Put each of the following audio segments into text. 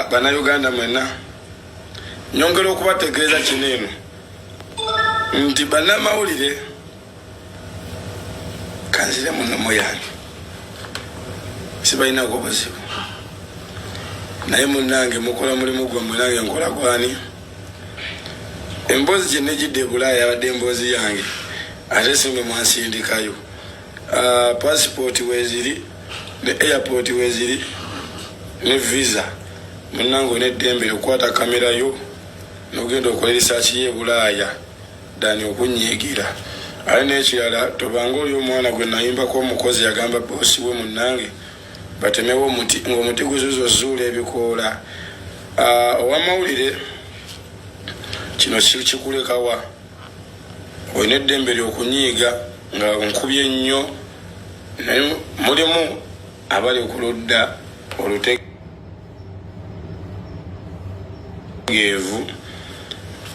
bannayuganda mwenna nyongera okubategeeza kino eno nti bannamawulire kanzire munomo yange sibalinaako buzibu naye munnange mukola mulimu gwammwe nange nkola gwani emboozi gyenegidde ebulaaya yabadde emboozi yange ate simbe mwansindikayo passport weziri ne airport weziri ne visa munnange olina eddembe okukwata kamera yo nogenda okola risaaki y'ebulaaya dani okunyiigira ate n'ekirala tobanga oli omwana gwe nayimbako omukozi yagamba boosi we munnange batemewo omuti ng'omuti guzuza ozuula ebikoola owamawulire kino kikulekawa olina eddembe ly'okunyiiga nga nkubye nnyo naye mulimu abali okuludda olutegeevu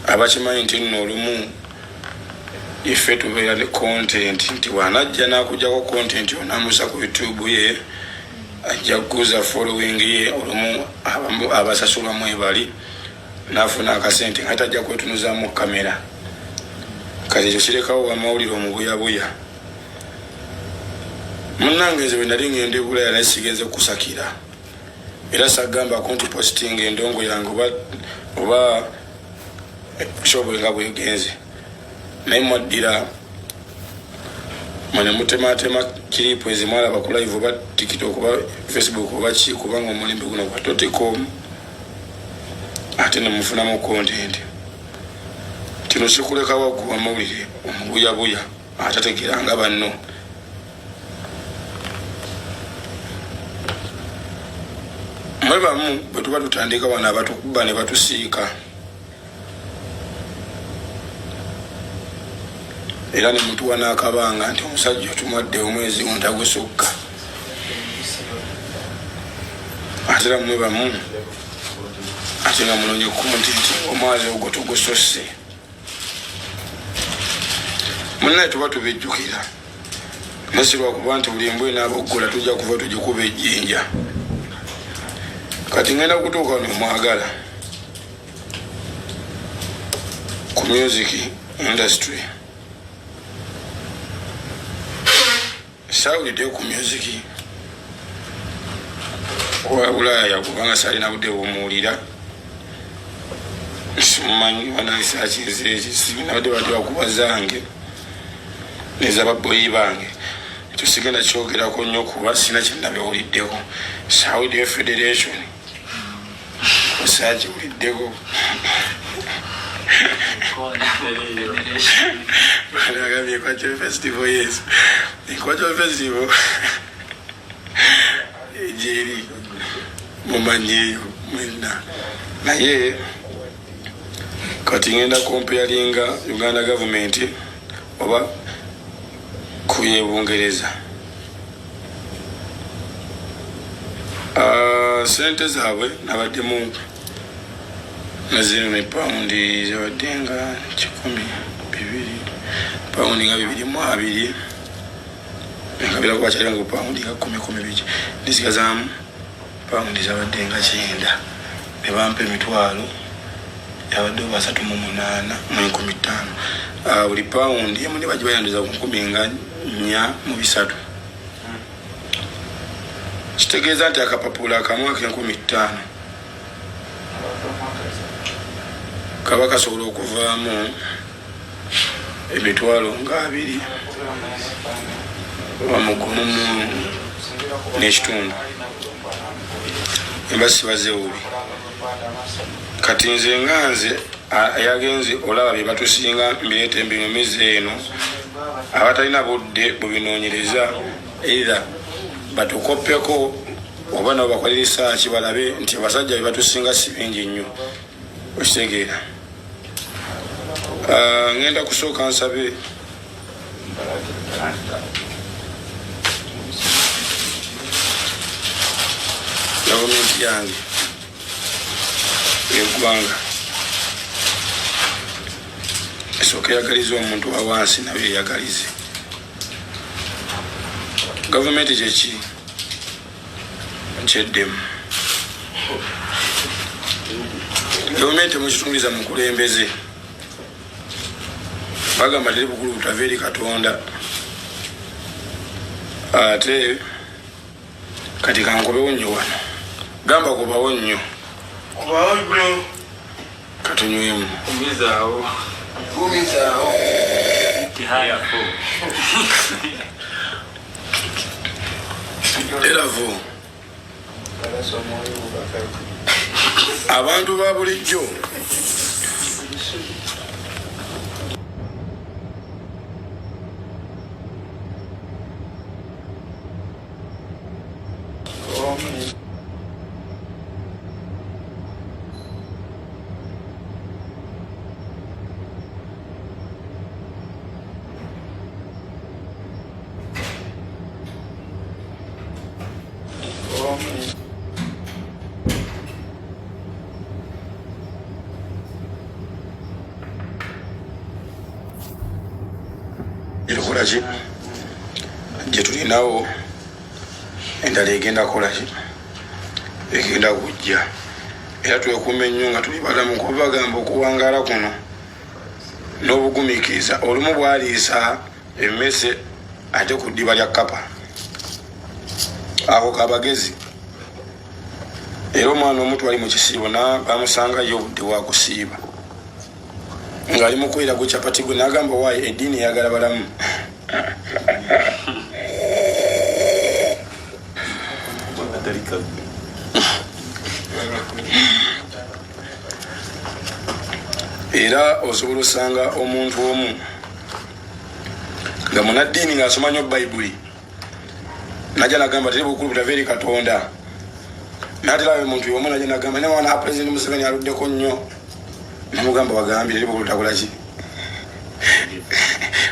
abakimanyi nti nno olumu ife tubeera ne content nti wanajja n'akujjako content onamusa ku YouTube ye ajja kuguza following ye olumu abasasulamu ebali nafuna akasente nga tajja kwetunuzaamu kamera kati ekyo kirekawo wamawulire omubuyabuya munnange nze bwe nali ngenda ebulaya naye sigenze kusakira era sagambako nti posting endongo yange oba shobo nga bwegenze naye mwaddira mwene mutematema kiripu ezimwalaba ku live oba TikTok oba Facebook oba ki kubanga omulembe guno gwatotecom ate nemufunamu content kino kikuleka waggwa amawulire omubuyabuya atategeranga banno mwe bamu bwe tuba tutandika wano abatukuba ne batusiika era ne mutuwa n'akabanga nti omusajja otumwadde omwezi ontagusukka ate era mwe bamu ate nga munonye kontenti omwazi ogwo tugusosse munnaye tuba tubijjukira nesirwakuba nti buli mbwe n'aboggola tujja kuva tugikuba ejjinja kati ngenda kutuuka nomwagala ku music industry sawulidde ku music owa bulaaya kubanga salina budde bumuwulira simumanyi banaisakinzekisibinabadde badde wakuba zange nezababoyi bange tusigenda kyogerako nnyo kuba sina kyenabewuliddeko Saudi Federation osakiwuliddeko agambye Equatorial Festival yes Equatorial Festival ejeri mumanyeeyo mwenna naye kati ngenda comparinga Uganda government oba kuye Bungereza sente zaabwe nabaddemu nazino ne paundi zabaddenga 1,200 paundi nga 220 nkabira kwakyali nga paundi nga 10 nisigazaamu paundi zabaddenga 9 ne bampa emitwalo yabadde 3,815 buli paundi emu ne bagibayandiza ku 10,400 kitegeeza nti akapapula akamu ak'5,000 kaba kasobola okuvaamu emitwalo nga 2 bamugumu n'ekitundu embasi bazewubi kati nze nga nze yagenze olaba bye batusinga mbireeta embinyumiza eno abatalina budde bubinoonyereza era batukoppeko oba nabo bakola risaaki balabe nti abasajja bye batusinga si bingi nnyo okitegeera ngenda kusooka nsabe gavumenti yange eggwanga esooka eyagaliza omuntu wa wansi nabyo eyagalize gavumenti kyeki kyeddemu gavumenti mukitunduliza mu kulembeze bagamba teri bukulu butava eri Katonda ate kati kankubewo nnyo wano gamba kubawo nnyo katunywemu kumizaawo eravu abantu ba bulijjo ilikola ki gye tulinawo endala egenda kola ki egenda kujja era twekuuma ennyo nga tuli balamu kubagamba okuwangaala kuno n'obugumiikiriza olumu bwaliisa emmese ate ku ddiba lya kapa ako kabagezi era omwana omutu ali mu kisiibo bamusangayo obudde bwakusiiba ng'ali mu kwera ku capati gwe n'agamba waayi eddiini eyagala balamu era osobola osanga omuntu omu nga munaddiini ng'asoma nnyo bayibuli najja nagamba teri bukulu butava eri Katonda naterabe muntu omu najja nagamba ne mwana Pulezidenti Museveni aluddeko nnyo namugamba wagambye teri bukulu takola ki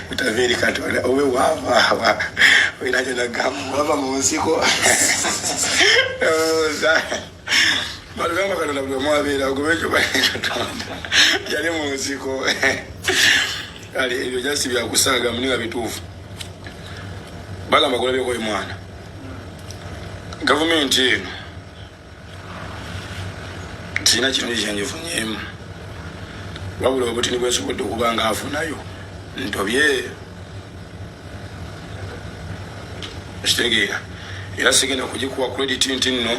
butava eri Katonda obe wava najja nagamba wava mu nsiko balugamba Katonda buli omu abeera ogobe ekyo Katonda yali mu nsiko kale ebyo jasi byakusaaga muninga bituufu bagamba kulabyeko mwana gavumenti eno tirina kirungi kyengifunyemu wabula obutini bwesobodde okuba nga afunayo ntobye ekitegeera era sigenda kugikuwa krediti nti nno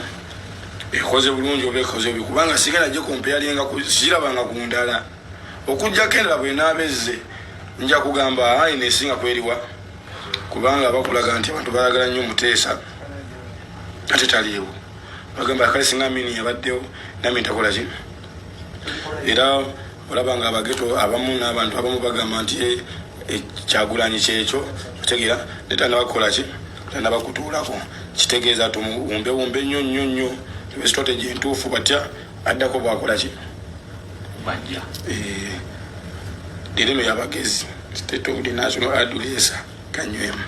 ekoze bulungi oba ekoze obi kubanga sigenda gikompeyalinga kirabanga ku ndala okujjako endala bwenaabezze nja kugamba ayi nesinga kweriwa kubanga bakulaga nti abantu bayagala nnyo Muteesa ate taliiwo bagamba kale singa Amini yabaddewo nami ntakola ki era olaba nga abageto abamu n'abantu abamu bagamba nti Kyagulanyi kyekyo kitegeera netanabakola ki tanabakutuulako kitegeeza tumuwumbewumbe nnyo nnyo nnyo strategy entuufu batya addako bwakola ki bajja dirino yabagezi state of the national address kanywemu